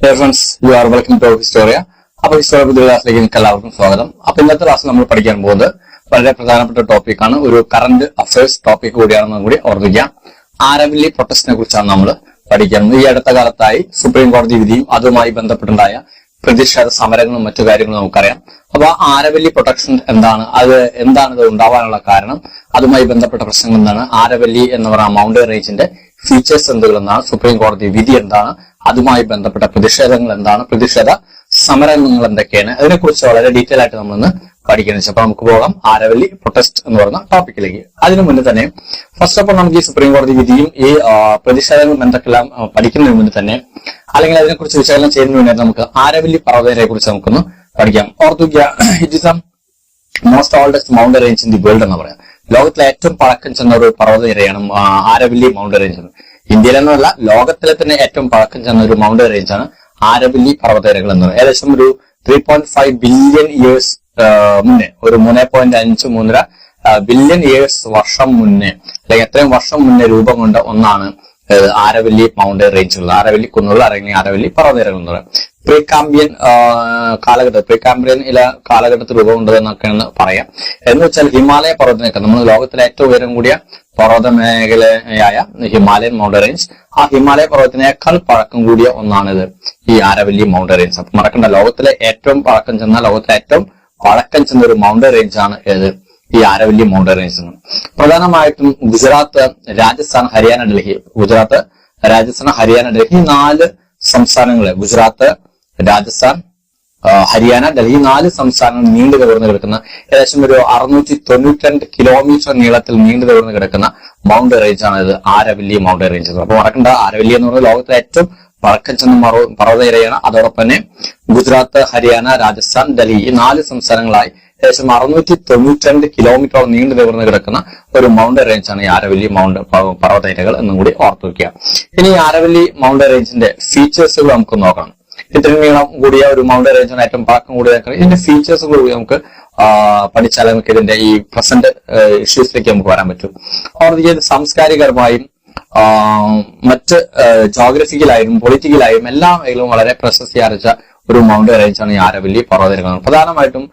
Dear friends, you are welcome to Historia. അപ്പോൾ Historia പുതിയ ക്ലാസ്സിലേക്ക് നിങ്ങൾക്ക് എല്ലാവർക്കും സ്വാഗതം. അപ്പൊ ഇന്നത്തെ ക്ലാസ് നമ്മൾ പഠിക്കാൻ പോകുന്നത് വളരെ പ്രധാനപ്പെട്ട ടോപ്പിക്കാണ്. ഒരു കറന്റ് അഫയേഴ്സ് ടോപ്പിക് കൂടിയാണെന്ന് കൂടി ഓർമ്മിക്കാം. ആരവല്ലി പ്രൊട്ടസ്റ്റിനെ കുറിച്ചാണ് നമ്മൾ പഠിക്കുന്നത്. ഈ അടുത്ത കാലത്തായി സുപ്രീം കോടതി വിധിയും അതുമായി ബന്ധപ്പെട്ടുണ്ടായ പ്രതിഷേധ സമരങ്ങളും മറ്റു കാര്യങ്ങളും നമുക്കറിയാം. അപ്പൊ ആരവല്ലി പ്രൊട്ടക്ഷൻ എന്താണ്, ഇത് ഉണ്ടാവാനുള്ള കാരണം, അതുമായി ബന്ധപ്പെട്ട പ്രശ്നങ്ങൾ എന്താണ്, ആരവല്ലി എന്ന് പറയുന്ന മൗണ്ടൻ റേഞ്ചിന്റെ ഫീച്ചേഴ്സ് എന്താണ്, സുപ്രീം കോടതി വിധി എന്താണ്, അതുമായി ബന്ധപ്പെട്ട പ്രതിഷേധങ്ങൾ എന്താണ്, പ്രതിഷേധ സമരങ്ങൾ എന്തൊക്കെയാണ്, അതിനെക്കുറിച്ച് വളരെ ഡീറ്റെയിൽ ആയിട്ട് നമ്മളിന്ന് പഠിക്കുന്നത്. അപ്പൊ നമുക്ക് പോകാം ആരവല്ലി പ്രൊട്ടസ്റ്റ് എന്ന് പറയുന്ന ടോപ്പിക്കിലേക്ക്. അതിനു മുന്നേ തന്നെ ഫസ്റ്റ് ഓഫ് ഓൾ നമുക്ക് ഈ സുപ്രീം കോടതി വിധിയും ഈ പ്രതിഷേധങ്ങളും എന്തൊക്കെല്ലാം പഠിക്കുന്നതിന് മുന്നേ തന്നെ, അല്ലെങ്കിൽ അതിനെക്കുറിച്ച് വിശകലനം ചെയ്യുന്നതിന് മുന്നേ നമുക്ക് ആരവല്ലി പർവ്വതനിരയെ കുറിച്ച് നമുക്കൊന്ന് പഠിക്കാം. ഓർത്തുക, it is most oldest mountain range in the world എന്ന് പറയാം. ലോകത്തിലെ ഏറ്റവും പഴക്കം ചെന്ന ഒരു പർവ്വതനിരയാണ് ആരവല്ലി മൗണ്ടൻ റേഞ്ച്. ഇന്ത്യയിൽ എന്നല്ല, ലോകത്തിലെ തന്നെ ഏറ്റവും പഴക്കം ചെന്ന ഒരു മൗണ്ടൻ റേഞ്ചാണ് ആരവല്ലി പർവ്വതനിരകൾ എന്ന് പറയുന്നത്. ഏകദേശം ഒരു 3.5 ബില്യൺ ഇയേഴ്സ് മുന്നേ, ഒരു 3.5 ബില്യൺ ഇയേഴ്സ് വർഷം മുന്നേ, അല്ലെങ്കിൽ എത്രയും വർഷം മുന്നേ രൂപം കൊണ്ട ഒന്നാണ് ആരവല്ലി മൗണ്ടൻ റേഞ്ചുകൾ, ആരവല്ലി കുന്നുകൾ, അല്ലെങ്കിൽ ആരവല്ലി പർവ്വതനിരകൾ എന്ന് പറയുന്നത്. പ്രീകാംബ്രിയൻ കാലഘട്ടത്തിൽ രൂപം കൊണ്ടതെന്നൊക്കെയാണ് പറയാം. എന്ന് വെച്ചാൽ ഹിമാലയ പർവ്വതനിരകൾ, നമ്മൾ ലോകത്തിലെ ഏറ്റവും ഉയരം കൂടിയ പർവ്വത മേഖലയായ ഹിമാലയൻ മൗണ്ടൻ റേഞ്ച്, ആ ഹിമാലയ പർവ്വതത്തിനേക്കാൾ പഴക്കം കൂടിയ ഒന്നാണിത് ഈ ആരവല്ലി മൗണ്ടൻ റേഞ്ച്. അപ്പൊ മറക്കണ്ട, ലോകത്തിലെ ഏറ്റവും പഴക്കം ചെന്ന ഒരു മൗണ്ടൻ റേഞ്ച് ആണ് ഏത്, ഈ ആരവല്ലി മൗണ്ടൻ റേഞ്ച്. പ്രധാനമായിട്ടും ഗുജറാത്ത്, രാജസ്ഥാൻ, ഹരിയാന, ഡൽഹി, ഈ 4 സംസ്ഥാനങ്ങള്, ഗുജറാത്ത്, രാജസ്ഥാൻ, ഹരിയാന, ഡൽഹി, 4 സംസ്ഥാനങ്ങൾ നീണ്ടു നിവർന്ന് കിടക്കുന്ന, ഏകദേശം ഒരു 692 കിലോമീറ്റർ നീളത്തിൽ നീണ്ടു നിവർന്ന് കിടക്കുന്ന മൗണ്ടൻ റേഞ്ച് ആണ് ഇത് ആരവല്ലി മൗണ്ടൻ റേഞ്ച്. അപ്പൊ മറക്കണ്ട, ആരവല്ലി എന്ന് പറയുന്നത് ലോകത്തിലെ ഏറ്റവും പഴക്കം ചെന്ന പർവ്വതനിരയാണ്. അതോടൊപ്പം തന്നെ ഗുജറാത്ത്, ഹരിയാന, രാജസ്ഥാൻ, ഡൽഹി, ഈ 4 സംസ്ഥാനങ്ങളായി ഏകദേശം 692 കിലോമീറ്റർ നീണ്ടു നിവർന്ന് കിടക്കുന്ന ഒരു മൗണ്ടൻ റേഞ്ചാണ് ഈ ആരവല്ലി പർവ്വതനിരകൾ എന്നും കൂടി ഓർത്തു വയ്ക്കുക. ഇനി ഈ ആരവല്ലി മൗണ്ടൻ റേഞ്ചിന്റെ ഫീച്ചേഴ്സുകൾ നമുക്ക് നോക്കണം. ഇത്രയും നീളം കൂടിയ ഒരു മൗണ്ടൻ റേഞ്ചാണ്, ഏറ്റവും പഴക്കം കൂടിയ. ഇതിന്റെ ഫീച്ചേഴ്സ് കൂടി നമുക്ക് പഠിച്ചാൽ നമുക്ക് ഇതിന്റെ ഈ പ്രസന്റ് ഇഷ്യൂസിലേക്ക് നമുക്ക് വരാൻ പറ്റും. ഓർമ്മിക്കുക, സാംസ്കാരികപരമായും മറ്റ് ജോഗ്രഫിക്കലായും പൊളിറ്റിക്കലായും എല്ലാ മേഖലയും വളരെ പ്രശസ്തി ആർജിച്ച ഒരു മൗണ്ടൻ റേഞ്ചാണ് ഈ ആരവല്ലി പർവ്വതനിരകൾ. പ്രധാനമായിട്ടും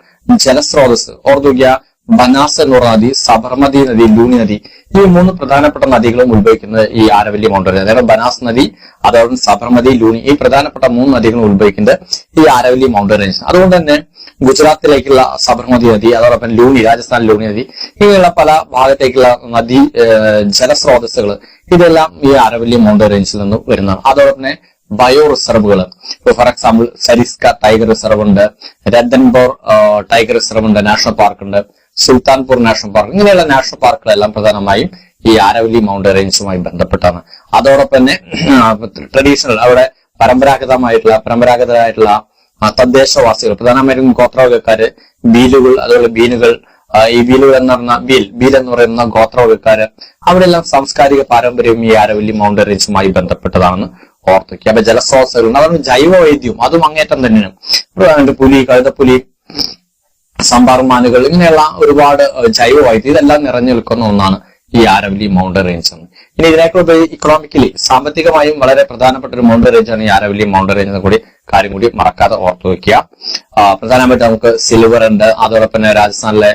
ജലസ്രോതസ് ഓർത്തുക, ബനാസ് എന്ന് പറഞ്ഞ നദി, സബർമതി നദി, ലൂണി നദി, ഈ 3 പ്രധാനപ്പെട്ട നദികളും ഉത്ഭവിക്കുന്നത് ഈ ആരവല്ലി മൗണ്ടൻ റേഞ്ച്. അതായത് ബനാസ് നദി, അതോടൊപ്പം സബർമതി, ലൂണി, ഈ പ്രധാനപ്പെട്ട 3 നദികളും ഉത്ഭവിക്കുന്നത് ഈ ആരവല്ലി മൗണ്ടൻ റേഞ്ച്. അതുകൊണ്ട് തന്നെ ഗുജറാത്തിലേക്കുള്ള സബർമതി നദി, അതോടൊപ്പം ലൂണി, രാജസ്ഥാൻ ലൂണി നദി, ഇങ്ങനെയുള്ള പല ഭാഗത്തേക്കുള്ള നദി ജലസ്രോതസ്സുകൾ, ഇതെല്ലാം ഈ ആരവല്ലി മൗണ്ടൻ റേഞ്ചിൽ നിന്ന് വരുന്നതാണ്. അതോടൊപ്പം തന്നെ ബയോ റിസർവുകൾ, for example Sariska tiger reserve ഉണ്ട്, രത്തൻപൂർ ടൈഗർ റിസർവ് ഉണ്ട്, നാഷണൽ പാർക്ക് ഉണ്ട്, സുൽത്താൻപൂർ നാഷണൽ പാർക്ക്, ഇങ്ങനെയുള്ള നാഷണൽ പാർക്കുകളെല്ലാം പ്രധാനമായും ഈ ആരവല്ലി മൗണ്ടൻ റേഞ്ചുമായി ബന്ധപ്പെട്ടാണ്. അതോടൊപ്പം തന്നെ ട്രഡീഷണൽ, അവിടെ പരമ്പരാഗതരായിട്ടുള്ള തദ്ദേശവാസികൾ, പ്രധാനമായും ഗോത്രവർഗക്കാര്, ബീലുകൾ, അതുപോലെ ബീനുകൾ, ഈ ബീലുകൾ എന്ന് പറഞ്ഞ ബീൽ എന്ന് പറയുന്ന ഗോത്രവർഗക്കാര്, അവിടെ എല്ലാം സാംസ്കാരിക പാരമ്പര്യവും ഈ ആരവല്ലി മൗണ്ടൻ റേഞ്ചുമായി ബന്ധപ്പെട്ടതാണെന്ന് ഓർത്തുവയ്ക്കുക. അപ്പൊ ജലസ്രോതസ്സുകളുണ്ട്, അതാണ് ജൈവ വൈദ്യവും അതും അങ്ങേറ്റം തന്നെയാണ്. പുലി, കഴുതപ്പുലി, സംബാർമാനുകൾ, ഇങ്ങനെയുള്ള ഒരുപാട് ജൈവ വൈദ്യുതി, ഇതെല്ലാം നിറഞ്ഞു നിൽക്കുന്ന ഒന്നാണ് ഈ ആരവല്ലി മൗണ്ടൻ റേഞ്ച്. ഇനി ഇതിനേക്കുള്ള ഇക്കണോമിക്കലി, സാമ്പത്തികമായും വളരെ പ്രധാനപ്പെട്ട ഒരു മൗണ്ടൻ റേഞ്ചാണ് ഈ ആരവല്ലി മൗണ്ടൻ റേഞ്ച് എന്ന കാര്യം കൂടി മറക്കാതെ ഓർത്തു വയ്ക്കുക. പ്രധാനമായിട്ട് നമുക്ക് സിൽവർ ഉണ്ട്, അതോടൊപ്പം തന്നെ രാജസ്ഥാനിലെ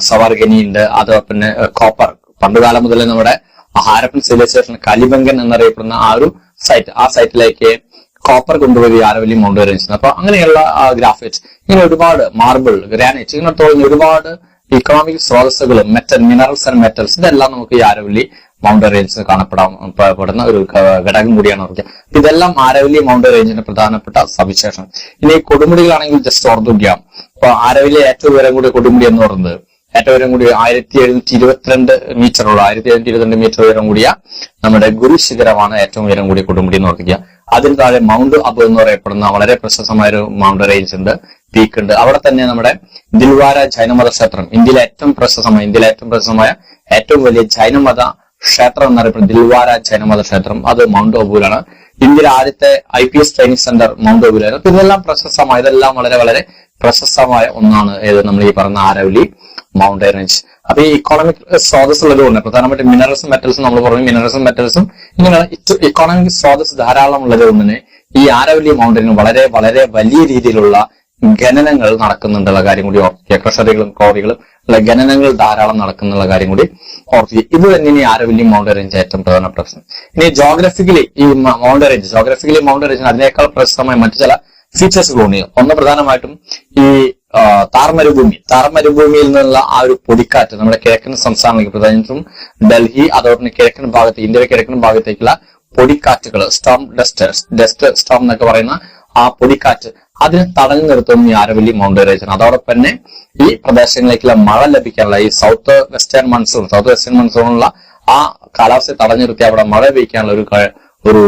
സവാർഗനി ഉണ്ട്, അതോടൊപ്പം തന്നെ കോപ്പർ. പണ്ടുകാലം മുതലേ നമ്മുടെ ഹാരപ്പൻ സിവിലൈസേഷൻ, കലിബംഗൻ എന്നറിയപ്പെടുന്ന ആ ഒരു സൈറ്റ്, ആ സൈറ്റിലേക്ക് കോപ്പർ കൊണ്ടുപോയി ആരവല്ലി മൗണ്ടൻ റേഞ്ച്. അപ്പൊ അങ്ങനെയുള്ള ഗ്രാഫൈറ്റ്, ഇങ്ങനെ ഒരുപാട് മാർബിൾ, ഗ്രാനൈറ്റ്, ഇങ്ങനെ തുടങ്ങി ഒരുപാട് ഇക്കണോമിക് സ്രോതസ്സുകളും മിനറൽസ് ആൻഡ് മെറ്റൽസ്, ഇതെല്ലാം നമുക്ക് ഈ ആരവല്ലി മൗണ്ടൻ റേഞ്ചിൽ കാണപ്പെടുന്ന ഒരു ഘടകം കൂടിയാണ് ഓർക്കുക. ഇതെല്ലാം ആരവല്ലി മൗണ്ടൻ റേഞ്ചിന്റെ പ്രധാനപ്പെട്ട സവിശേഷം. ഇനി കൊടുമുടികളാണെങ്കിൽ ജസ്റ്റ് ഓർത്തുക. ഇപ്പൊ ആരവല്ലി ഏറ്റവും ഉയരം കൂടിയ കൊടുമുടി എന്ന് പറയുന്നത്, ഏറ്റവും ഉയരം കൂടിയ 1722 മീറ്ററുള്ള 1722 മീറ്റർ ഉയരം കൂടിയ നമ്മുടെ ഗുരു ശിഖരമാണ് ഏറ്റവും ഉയരം കൂടിയ കൊടുമുടി എന്ന് ഓർക്കുക. അതിന് താഴെ മൗണ്ട് അബു എന്ന് പറയപ്പെടുന്ന വളരെ പ്രശസ്തമായ ഒരു മൗണ്ടൻ റേഞ്ച് ഉണ്ട്, പീക്ക് ഉണ്ട്. അവിടെ തന്നെ നമ്മുടെ ദിൽവാര ജൈനമത ക്ഷേത്രം, ഇന്ത്യയിലെ ഏറ്റവും പ്രശസ്തമായ ഏറ്റവും വലിയ ജൈനമത ക്ഷേത്രം എന്നറിയപ്പെടുന്ന ദിൽവാര ജൈനമത ക്ഷേത്രം, അത് മൗണ്ട് അബുവിലാണ്. ഇന്ത്യയിലെ ആദ്യത്തെ IPS ട്രെയിനിങ് സെന്റർ മൗണ്ട് അബുവിലായിരുന്നു. ഇതെല്ലാം വളരെ വളരെ പ്രശസ്തമായ ഒന്നാണ് ഏത്, നമ്മൾ ഈ പറഞ്ഞ ആരവല്ലി മൗണ്ടൻ റേഞ്ച്. അപ്പൊ ഈ ഇക്കോണമിക് സ്രോതസ് ഉള്ളതുകൊണ്ട് പ്രധാനമായിട്ട് മിനറൽസും മെറ്റൽസും നമ്മൾ പറഞ്ഞു, മിനറൽസും മെറ്റൽസും ഇങ്ങനെ ഇക്കോണമിക് സ്രോതസ് ധാരാളം ഉള്ളത് കൊണ്ട് തന്നെ ഈ ആരവല്ലി മൗണ്ടനിൽ വളരെ വളരെ വലിയ രീതിയിലുള്ള ഖനനങ്ങൾ നടക്കുന്നുണ്ടുള്ള കാര്യം കൂടി ഓർക്കുക. ക്രഷറികളും ക്വാറികളും ഖനനങ്ങൾ ധാരാളം നടക്കുന്നുള്ള കാര്യം കൂടി ഓർക്കുക. ഇത് തന്നെയാണ് ഈ ആരവല്ലി മൗണ്ടൻ റേഞ്ച് ഏറ്റവും പ്രധാനപ്പെട്ട പ്രശ്നം. ഇനി ജോഗ്രഫിക്കലി ഈ മൗണ്ടൻ റേഞ്ചിന് അതിനേക്കാൾ പ്രശസ്തമായ മറ്റു ചില ഫീച്ചേഴ്സുകളുണ്ട്. ഒന്ന് പ്രധാനമായിട്ടും ഈ താർ മരുഭൂമിയിൽ നിന്നുള്ള ആ ഒരു പൊടിക്കാറ്റ് നമ്മുടെ കിഴക്കൻ സംസ്ഥാനങ്ങൾക്ക്, പ്രധാനമായിട്ടും ഡൽഹി അതോടൊപ്പം കിഴക്കൻ ഭാഗത്ത്, ഇന്ത്യയുടെ കിഴക്കൻ ഭാഗത്തേക്കുള്ള പൊടിക്കാറ്റുകൾ, ഡസ്റ്റ് സ്റ്റോം എന്നൊക്കെ പറയുന്ന ആ പൊടിക്കാറ്റ്, അതിനെ തടഞ്ഞു നിർത്തുന്ന ഈ ആരവല്ലി മൗണ്ടൻ റേഞ്ചാണ്. അതോടൊപ്പം തന്നെ ഈ പ്രദേശങ്ങളിലേക്കുള്ള മഴ ലഭിക്കാനുള്ള ഈ സൗത്ത് വെസ്റ്റേൺ മൺസൂണുള്ള ആ കാലാവസ്ഥയെ തടഞ്ഞു നിർത്തി അവിടെ മഴ പെയ്ക്കാനുള്ള ഒരു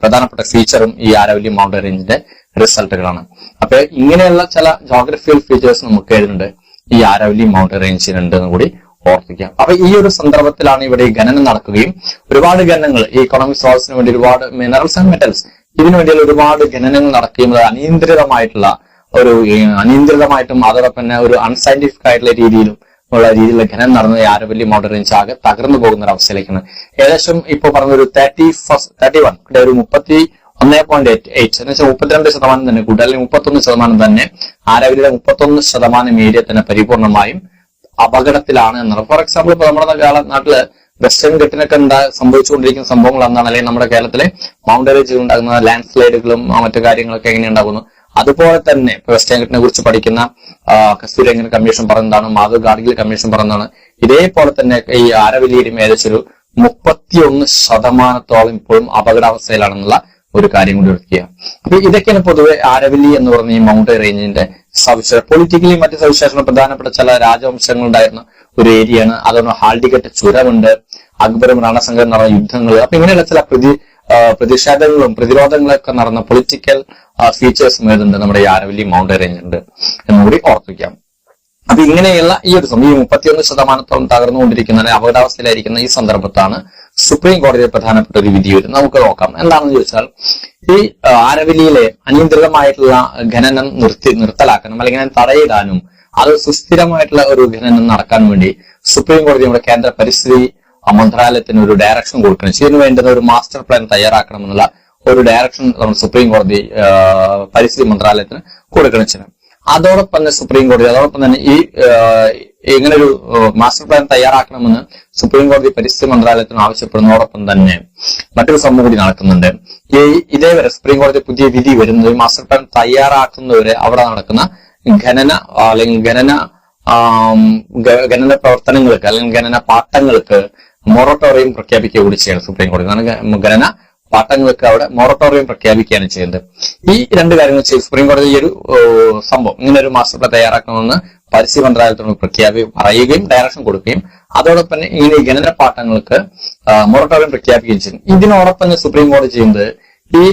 പ്രധാനപ്പെട്ട ഫീച്ചറും ഈ ആരവല്ലി മൗണ്ടൻ റേഞ്ചിന്റെ റിസൾട്ടുകളാണ്. അപ്പൊ ഇങ്ങനെയുള്ള ചില ജോഗ്രഫിക്കൽ ഫീച്ചേഴ്സ് നമുക്ക് എഴുതുന്നുണ്ട് ഈ ആരവല്ലി മൗണ്ടൻ റേഞ്ചിനുണ്ട് എന്ന് കൂടി ഓർത്തിക്കാം. അപ്പൊ ഈ ഒരു സന്ദർഭത്തിലാണ് ഇവിടെ ഈ ഖനനം നടക്കുകയും ഒരുപാട് ഖനനങ്ങൾ ഈ ഇക്കോണമിക് സോഴ്സിന് വേണ്ടി ഒരുപാട് മിനറൽസ് ആൻഡ് മെറ്റൽസ് ഇതിനു വേണ്ടിയുള്ള ഒരുപാട് ഖനനങ്ങൾ നടക്കുകയും അത് അനിയന്ത്രിതമായിട്ടും അതോടൊപ്പം തന്നെ ഒരു അൺസയന്റിഫിക് ആയിട്ടുള്ള രീതിയിലുള്ള ഖനനം നടന്ന ഈ ആരവല്ലി മൗണ്ടൻ റേഞ്ച് ആകെ തകർന്നു പോകുന്ന ഒരു അവസ്ഥയിലേക്കാണ്. ഏകദേശം ഇപ്പൊ പറഞ്ഞ ഒരു 31 ഒരു 31.8 എന്ന് വെച്ചാൽ 32% തന്നെ കൂട്ടുക, അല്ലെങ്കിൽ 31% തന്നെ ആരവല്ലിയുടെ 31% ഏരിയ തന്നെ പരിപൂർണമായും അപകടത്തിലാണ് എന്നാണ്. ഫോർ എക്സാമ്പിൾ ഇപ്പൊ നമ്മുടെ നാട്ടില് വെസ്റ്റേൺ ഘട്ടിനൊക്കെ സംഭവിച്ചുകൊണ്ടിരിക്കുന്ന സംഭവങ്ങൾ എന്താണ്, അല്ലെങ്കിൽ നമ്മുടെ കേരളത്തിലെ മൗണ്ടൻ റേഞ്ചിൽ ഉണ്ടാകുന്ന ലാൻഡ് സ്ലൈഡുകളും മറ്റു കാര്യങ്ങളൊക്കെ എങ്ങനെ ഉണ്ടാകുന്നു, അതുപോലെ തന്നെ വെസ്റ്റേൺ ഘട്ടിനെ കുറിച്ച് പഠിക്കുന്ന കസ്തൂരിരംഗൻ കമ്മീഷൻ പറഞ്ഞതാണ്, മാധവ് ഗാഡ്ഗിൽ കമ്മീഷൻ പറഞ്ഞതാണ്. ഇതേപോലെ തന്നെ ഈ ആരവല്ലിയിലും ഏകദേശം ഒരു 31% ഇപ്പോഴും അപകടാവസ്ഥയിലാണെന്നുള്ള ഒരു കാര്യം കൂടി എടുക്കുക. അപ്പൊ ഇതൊക്കെയാണ് പൊതുവെ ആരവല്ലി എന്ന് പറഞ്ഞ ഈ മൗണ്ടൻ റേഞ്ചിന്റെ സവിശേഷത. പൊളിറ്റിക്കലി മറ്റ് സവിശേഷങ്ങൾ പ്രധാനപ്പെട്ട ചില രാജവംശങ്ങൾ ഉണ്ടായിരുന്ന ഒരു ഏരിയയാണ്. അതുകൊണ്ട് ഹാൽഡിഗട്ട് ചുരമുണ്ട്, അക്ബറും റാണസംഘം നടന്ന യുദ്ധങ്ങൾ, അപ്പൊ ഇങ്ങനെയുള്ള ചില പ്രതിഷേധങ്ങളും പ്രതിരോധങ്ങളൊക്കെ നടന്ന പൊളിറ്റിക്കൽ ഫീച്ചേഴ്സും ഏതുണ്ട് നമ്മുടെ ഈ ആരവല്ലി മൗണ്ടൻ റേഞ്ച് ഉണ്ട് എന്നുകൂടി ഓർപ്പിക്കാം. അപ്പൊ ഇങ്ങനെയുള്ള ഈ ഒരു ഈ 31% തകർന്നുകൊണ്ടിരിക്കുന്ന അപകടാവസ്ഥയിലായിരിക്കുന്ന ഈ സന്ദർഭത്താണ് സുപ്രീം കോടതിയിൽ പ്രധാനപ്പെട്ട ഒരു വിധി വരുന്നത്. നമുക്ക് നോക്കാം എന്താണെന്ന് ചോദിച്ചാൽ, ഈ ആരവല്ലിയിലെ അനിയന്ത്രിതമായിട്ടുള്ള ഖനനം നിർത്തലാക്കാനും അല്ലെങ്കിൽ തടയിടാനും അത് സുസ്ഥിരമായിട്ടുള്ള ഒരു ഖനനം നടക്കാൻ വേണ്ടി സുപ്രീം കോടതി നമ്മുടെ കേന്ദ്ര പരിസ്ഥിതി മന്ത്രാലയത്തിന് ഒരു ഡയറക്ഷൻ കൊടുക്കണം. ഇതിനു വേണ്ടുന്ന ഒരു മാസ്റ്റർ പ്ലാൻ തയ്യാറാക്കണമെന്നുള്ള ഒരു ഡയറക്ഷൻ സുപ്രീം കോടതി പരിസ്ഥിതി മന്ത്രാലയത്തിന് കൊടുക്കണം ചെയ്യണം. അതോടൊപ്പം തന്നെ സുപ്രീം കോടതി ഈ ഇങ്ങനെ ഒരു മാസ്റ്റർ പ്ലാൻ തയ്യാറാക്കണമെന്ന് സുപ്രീം കോടതി പരിസ്ഥിതി മന്ത്രാലയത്തിന് ആവശ്യപ്പെടുന്നതോടൊപ്പം തന്നെ മറ്റൊരു സംഭവം കൂടി നടക്കുന്നുണ്ട്. ഇതേവരെ സുപ്രീം കോടതി പുതിയ വിധി വരുന്നത് മാസ്റ്റർ പ്ലാൻ തയ്യാറാക്കുന്നവരെ അവിടെ നടക്കുന്ന ഖനന പ്രവർത്തനങ്ങൾക്ക് അല്ലെങ്കിൽ ഖനന പാട്ടങ്ങൾക്ക് മൊറട്ടോറിയം പ്രഖ്യാപിക്കുക കൂടി ചെയ്യണം സുപ്രീം കോടതി. ഖനന പാട്ടങ്ങൾക്ക് അവിടെ മൊറട്ടോറിയം പ്രഖ്യാപിക്കുകയാണ് ചെയ്യുന്നത്. ഈ രണ്ട് കാര്യങ്ങൾ ചെയ്ത് സുപ്രീം കോടതി ഈ ഒരു സംഭവം ഇങ്ങനെ ഒരു മാസ്റ്റർ പ്ലാൻ തയ്യാറാക്കണമെന്ന് പരിസ്ഥിതി മന്ത്രാലയത്തോട് പറയുകയും ഡയറക്ഷൻ കൊടുക്കുകയും അതോടൊപ്പം തന്നെ ഈ ഖനന പാട്ടങ്ങൾക്ക് മൊറട്ടോറിയം പ്രഖ്യാപിക്കുകയും ചെയ്യും. ഇതിനോടൊപ്പം തന്നെ സുപ്രീം കോടതി ചെയ്യുന്നത് ഈ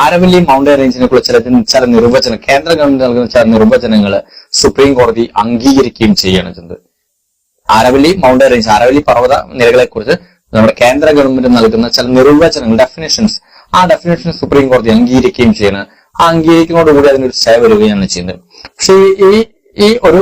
ആരവല്ലി മൗണ്ടൻ റേഞ്ചിനെ കുറിച്ച് ചില നിർവചനം, കേന്ദ്ര ഗവൺമെന്റ് നൽകുന്ന ചില നിർവചനങ്ങൾ സുപ്രീം കോടതി അംഗീകരിക്കുകയും ചെയ്യുകയാണ് ചെയ്യുന്നത്. ആരവല്ലി മൗണ്ടൻ റേഞ്ച്, ആരവല്ലി പർവ്വത നിരകളെ കുറിച്ച് നമ്മുടെ കേന്ദ്ര ഗവൺമെന്റ് നൽകുന്ന ചില നിർവചനങ്ങൾ, ഡെഫിനേഷൻസ്, ആ ഡെഫിനേഷൻ സുപ്രീം കോടതി അംഗീകരിക്കുകയും ചെയ്യണം. ആ അംഗീകരിക്കുന്നതോടുകൂടി അതിനൊരു സ്റ്റേ വരികയാണ് ചെയ്യുന്നത്. പക്ഷേ ഈ ഒരു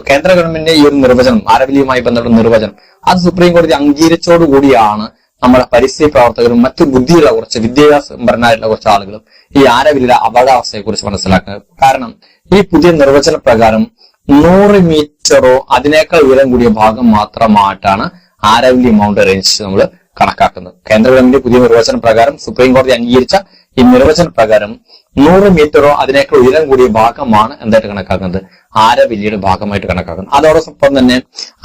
കേന്ദ്ര ഗവൺമെന്റിന്റെ ഈ ഒരു നിർവചനം, ആരവല്ലിയുമായി ബന്ധപ്പെട്ട നിർവചനം, അത് സുപ്രീം കോടതി അംഗീകരിച്ചതോടുകൂടിയാണ് നമ്മുടെ പരിസ്ഥിതി പ്രവർത്തകരും മറ്റു ബുദ്ധിയുള്ള കുറച്ച് വിദ്യാഭ്യാസപരനായിട്ടുള്ള കുറച്ച് ആളുകളും ഈ ആരവല്ലിയുടെ അപകടാവസ്ഥയെ കുറിച്ച് മനസ്സിലാക്കുന്നത്. കാരണം ഈ പുതിയ നിർവചന പ്രകാരം 100 മീറ്ററോ അതിനേക്കാൾ ഉയരം കൂടിയ ഭാഗം മാത്രമായിട്ടാണ് ആരവല്ലി മൗണ്ടൻ റേഞ്ച് നമ്മൾ കണക്കാക്കുന്നത്. കേന്ദ്ര ഗവൺമെന്റ് പുതിയ നിർവചന പ്രകാരം സുപ്രീം കോടതി അംഗീകരിച്ച ഈ നിർവചന പ്രകാരം 100 മീറ്ററോ അതിനേക്കാൾ ഉയരം കൂടിയ ഭാഗമാണ് എന്തായിട്ട് കണക്കാക്കുന്നത്, ആരവല്ലിയുടെ ഭാഗമായിട്ട് കണക്കാക്കുന്നത്. അതോടൊപ്പം തന്നെ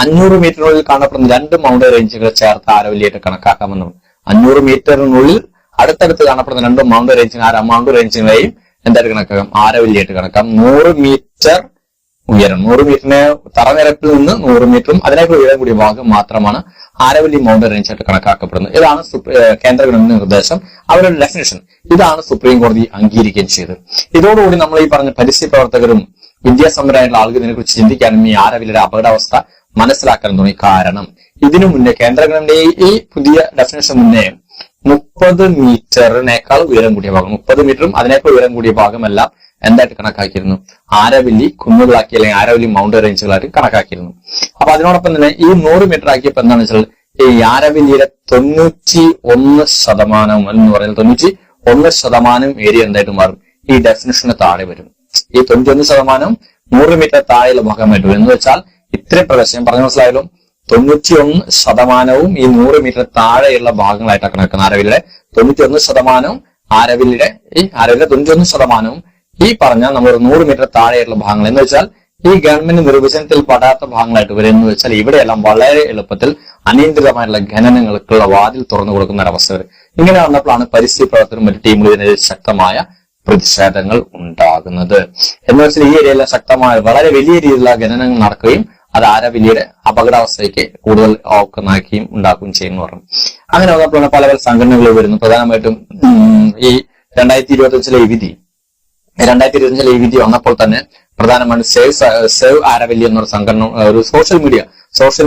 500 മീറ്ററിനുള്ളിൽ കാണപ്പെടുന്ന 2 മൗണ്ടൻ റേഞ്ചുകൾ ചേർത്ത് ആരവല്ലിയായിട്ട് കണക്കാക്കാമെന്നും 500 മീറ്ററിനുള്ളിൽ അടുത്തടുത്ത് കാണപ്പെടുന്ന 2 മൗണ്ടൻ റേഞ്ചുകളെയും എന്തായിട്ട് കണക്കാക്കാം, ആരവല്ലിയായിട്ട് കണക്കാം. 100 മീറ്റർ ഉയരം, 100 മീറ്ററിന് തറനിരപ്പിൽ നിന്ന് 100 മീറ്ററും അതിനേക്കാൾ ഉയരം കൂടിയ ഭാഗം മാത്രമാണ് ആരവല്ലി മൗണ്ടൻ റേഞ്ച് ആയിട്ട് കണക്കാക്കപ്പെടുന്നത്. ഇതാണ് കേന്ദ്ര ഗവൺമെന്റ് നിർദ്ദേശം, അവരുടെ ഡെഫിനേഷൻ. ഇതാണ് സുപ്രീം കോടതി അംഗീകരിക്കുകയും ചെയ്തത്. ഇതോടുകൂടി നമ്മൾ ഈ പറഞ്ഞ പരിസ്ഥിതി പ്രവർത്തകരും വിദ്യാസമ്പന്നരായിട്ടുള്ള ആളുകൾ ഇതിനെക്കുറിച്ച് ചിന്തിക്കാനും ഈ ആരവല്ലിയുടെ അപകടാവസ്ഥ മനസ്സിലാക്കാനും തുടങ്ങി. കാരണം ഇതിനു മുന്നേ കേന്ദ്ര ഗവൺമെന്റ് ഈ പുതിയ ഡെഫിനേഷൻ മുന്നേ 30 മീറ്ററിനേക്കാൾ ഉയരം കൂടിയ ഭാഗം, 30 മീറ്ററും അതിനേക്കാൾ ഉയരം കൂടിയ ഭാഗമെല്ലാം എന്തായിട്ട് കണക്കാക്കിയിരുന്നു? ആരവല്ലി കുന്നുകളാക്കി അല്ലെങ്കിൽ ആരവല്ലി മൗണ്ടൻ റേഞ്ചുകളായിട്ട് കണക്കാക്കിയിരുന്നു. അപ്പൊ അതിനോടൊപ്പം തന്നെ ഈ 100 മീറ്റർ ആക്കിയപ്പോ എന്താണെന്ന് വെച്ചാൽ ഈ ആരവല്ലിയുടെ 91% എന്ന് പറയുന്നത് 91% ഏരിയ എന്തായിട്ട് മാറും? ഈ ഡെഫിനിഷന് താഴെ വരും. ഈ 91% 100 മീറ്റർ താഴെയുള്ള ഭാഗമായിട്ട് വരും. എന്ന് വെച്ചാൽ ഇത്രയും പ്രദേശം പറഞ്ഞു മനസ്സിലായാലും 91% ഈ 100 മീറ്റർ താഴെയുള്ള ഭാഗങ്ങളായിട്ടാണ് കണക്കുന്നത്. ആരവല്ലിയുടെ 91% ആരവല്ലിയുടെ 91% ഈ പറഞ്ഞ നമ്മൾ 100 മീറ്റർ താഴെയുള്ള ഭാഗങ്ങൾ എന്ന് വെച്ചാൽ ഈ ഗവൺമെന്റ് നിർവചനത്തിൽ പെടാത്ത ഭാഗങ്ങളായിട്ട് വരും. എന്ന് വെച്ചാൽ ഇവിടെയെല്ലാം വളരെ എളുപ്പത്തിൽ അനിയന്ത്രിതമായിട്ടുള്ള ഖനനങ്ങൾക്കുള്ള വാതിൽ തുറന്നു കൊടുക്കുന്ന ഒരവസ്ഥ വരും. ഇങ്ങനെ വന്നപ്പോഴാണ് പരിസ്ഥിതി പ്രവർത്തനം മറ്റു ടീമുകൾ ഇതിനെതിരെ ശക്തമായ പ്രതിഷേധങ്ങൾ ഉണ്ടാകുന്നത്. എന്ന് വെച്ചാൽ ഈ ഏരിയയിലെ ശക്തമായ വളരെ വലിയ രീതിയിലുള്ള ഖനനങ്ങൾ നടക്കുകയും അത് ആരവല്ലിയുടെ അപകടാവസ്ഥയ്ക്ക് കൂടുതൽ ഓക്കനാക്കുകയും ഉണ്ടാക്കുകയും ചെയ്യുന്നു പറഞ്ഞു. അങ്ങനെ വന്നപ്പോഴാണ് പല പല സംഘടനകൾ വരുന്നു. പ്രധാനമായിട്ടും ഈ 2025 ഈ വിധി വന്നപ്പോൾ തന്നെ പ്രധാനമായും സേവ് ആരവല്ലി എന്നൊരു സംഘടന, ഒരു സോഷ്യൽ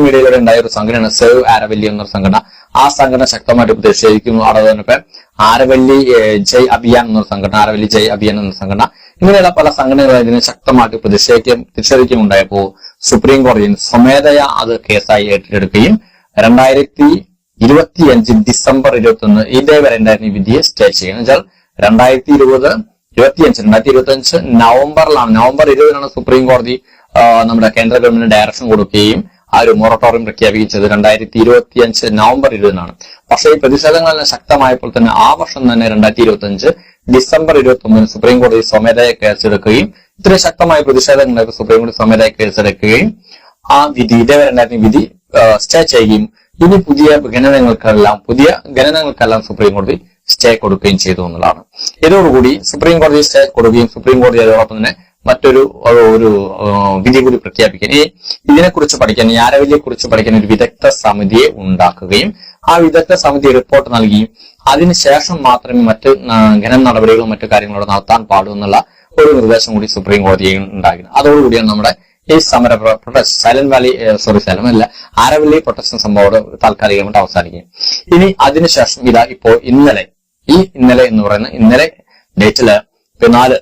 മീഡിയയിലൂടെ ഉണ്ടായ ഒരു സംഘടനയാണ് സേവ് ആരവല്ലി എന്നൊരു സംഘടന. ആ സംഘടന ശക്തമായിട്ട് പ്രതിഷേധിക്കുന്നു. അവിടെ തന്നെ ആരവല്ലി ജയ് അഭിയാൻ എന്നൊരു സംഘടന, ആരവല്ലി ജയ് അഭിയാൻ എന്ന സംഘടന, ഇങ്ങനെയുള്ള പല സംഘടനകൾ ഇതിനെ ശക്തമായിട്ട് പ്രതിഷേധിക്കുന്നുണ്ടായപ്പോ സുപ്രീം കോടതി സ്വമേധയാ അത് കേസായി ഏറ്റെടുക്കുകയും 2025 ഡിസംബർ 21 ഇതേവരെ ഉണ്ടായിരുന്ന ഈ വിധിയെ സ്റ്റേ ചെയ്യുന്നത്. വെച്ചാൽ 2025 നവംബർ 20 സുപ്രീം കോടതി നമ്മുടെ കേന്ദ്ര ഗവൺമെന്റ് ഡയറക്ഷൻ കൊടുക്കുകയും ആ ഒരു മൊറട്ടോറിയം പ്രഖ്യാപിച്ചത് 2025 നവംബർ 20 പക്ഷേ ഈ പ്രതിഷേധങ്ങളെല്ലാം ശക്തമായപ്പോൾ തന്നെ ആ വർഷം തന്നെ 2025 ഡിസംബർ 29 സുപ്രീം കോടതി സ്വമേധയാ കേസെടുക്കുകയും ഇത്രയും ശക്തമായ പ്രതിഷേധങ്ങളായപ്പോൾ സുപ്രീം കോടതി സ്വമേധയാ കേസെടുക്കുകയും ആ വിധി ഇതേവരെ ഉണ്ടായിരുന്ന വിധി സ്റ്റേ ചെയ്യുകയും ഇനി പുതിയ ഗണനങ്ങൾക്കെല്ലാം സുപ്രീം കോടതി സ്റ്റേ കൊടുക്കുകയും ചെയ്തു എന്നുള്ളതാണ്. ഇതോടുകൂടി സുപ്രീം കോടതി സ്റ്റേ കൊടുക്കുകയും സുപ്രീം കോടതി അതോടൊപ്പം തന്നെ മറ്റൊരു വിധി കൂടി പ്രഖ്യാപിക്കാൻ, ഇതിനെക്കുറിച്ച് പഠിക്കാൻ, ഈ ആരവല്ലിയെ കുറിച്ച് പഠിക്കാൻ ഒരു വിദഗ്ധ സമിതിയെ ഉണ്ടാക്കുകയും ആ വിദഗ്ധ സമിതി റിപ്പോർട്ട് നൽകുകയും അതിനുശേഷം മാത്രമേ മറ്റ് ഖനന നടപടികളും മറ്റു കാര്യങ്ങളും നടത്താൻ പാടൂ എന്നുള്ള ഒരു നിർദ്ദേശം കൂടി സുപ്രീം കോടതി ഉണ്ടായിരുന്നു. അതോടുകൂടിയാണ് നമ്മുടെ ഈ സമര ആരവല്ലി പ്രൊട്ടക്ഷൻ സംഭവം താൽക്കാലികമായിട്ട് അവസാനിക്കും. ഇനി അതിനുശേഷം ഇതാ ഇപ്പോ ഇന്നലെ എന്ന് പറയുന്ന ഇന്നലെ ഡേറ്റില് 4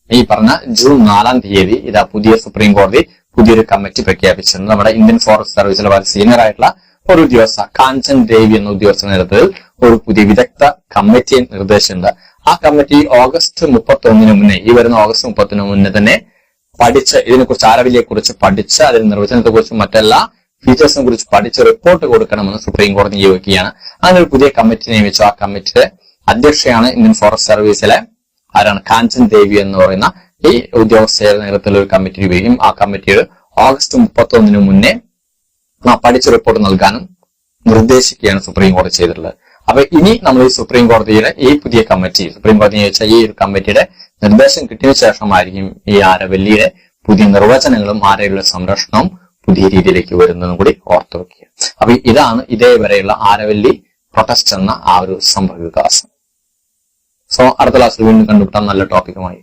ഈ പറഞ്ഞ ജൂൺ 4 ഇതാ പുതിയ സുപ്രീം കോടതി പുതിയൊരു കമ്മിറ്റി പ്രഖ്യാപിച്ചിട്ടുണ്ട്. നമ്മുടെ ഇന്ത്യൻ ഫോറസ്റ്റ് സർവീസിലെ വളരെ സീനിയർ ആയിട്ടുള്ള ഒരു ഉദ്യോഗസ്ഥ കാഞ്ചൻ ദേവി എന്ന ഉദ്യോഗസ്ഥ നേതൃത്വത്തിൽ ഒരു പുതിയ വിദഗ്ധ കമ്മിറ്റിയെ നിർദ്ദേശിച്ചിട്ടുണ്ട്. ആ കമ്മിറ്റി ഓഗസ്റ്റ് 31 മുന്നേ, ഈ വരുന്ന ഓഗസ്റ്റ് 30 മുന്നേ തന്നെ പഠിച്ച് ഇതിനെക്കുറിച്ച് ആരവല്ലിയെ കുറിച്ച് പഠിച്ച് അതിന്റെ നിർവചനത്തെ കുറിച്ചും മറ്റെല്ലാ ഫീച്ചേഴ്സിനെ കുറിച്ച് പഠിച്ച് റിപ്പോർട്ട് കൊടുക്കണമെന്ന് സുപ്രീം കോടതി നിയോഗിക്കുകയാണ്. അങ്ങനെ ഒരു പുതിയ കമ്മിറ്റി നിയമിച്ചു. ആ കമ്മിറ്റിയുടെ അധ്യക്ഷയാണ് ഇന്ത്യൻ ഫോറസ്റ്റ് സർവീസിലെ കാഞ്ചൻ ദേവി എന്ന് പറയുന്ന ഈ ഉദ്യോഗസ്ഥയുടെ നേതൃത്വത്തിൽ ഒരു കമ്മിറ്റി രൂപീകരിക്കും. ആ കമ്മിറ്റിയുടെ ഓഗസ്റ്റ് 31 മുന്നേ പഠിച്ച റിപ്പോർട്ട് നൽകാനും നിർദ്ദേശിക്കുകയാണ് സുപ്രീം കോടതി ചെയ്തിട്ടുള്ളത്. അപ്പൊ ഇനി നമ്മൾ ഈ സുപ്രീം കോടതിയുടെ ഈ പുതിയ കമ്മിറ്റി, സുപ്രീം കോടതി നിയോഗിച്ച ഈ ഒരു കമ്മിറ്റിയുടെ നിർദ്ദേശം കിട്ടിയ ശേഷമായിരിക്കും ഈ ആരവല്ലിയുടെ പുതിയ നിർവചനങ്ങളും ആരവല്ലിയുടെ സംരക്ഷണവും പുതിയ രീതിയിലേക്ക് വരുന്നതും കൂടി ഓർത്തു വെക്കുക. അപ്പൊ ഇതാണ് ഇതേവരെയുള്ള ആരവല്ലി പ്രൊട്ടസ്റ്റ് എന്ന ആ ഒരു സംഭവ വികാസം. സോ അടുത്ത ക്ലാസ്സിൽ വീണ്ടും കണ്ടുപിട്ടാം നല്ല ടോപ്പിക്കുമായി.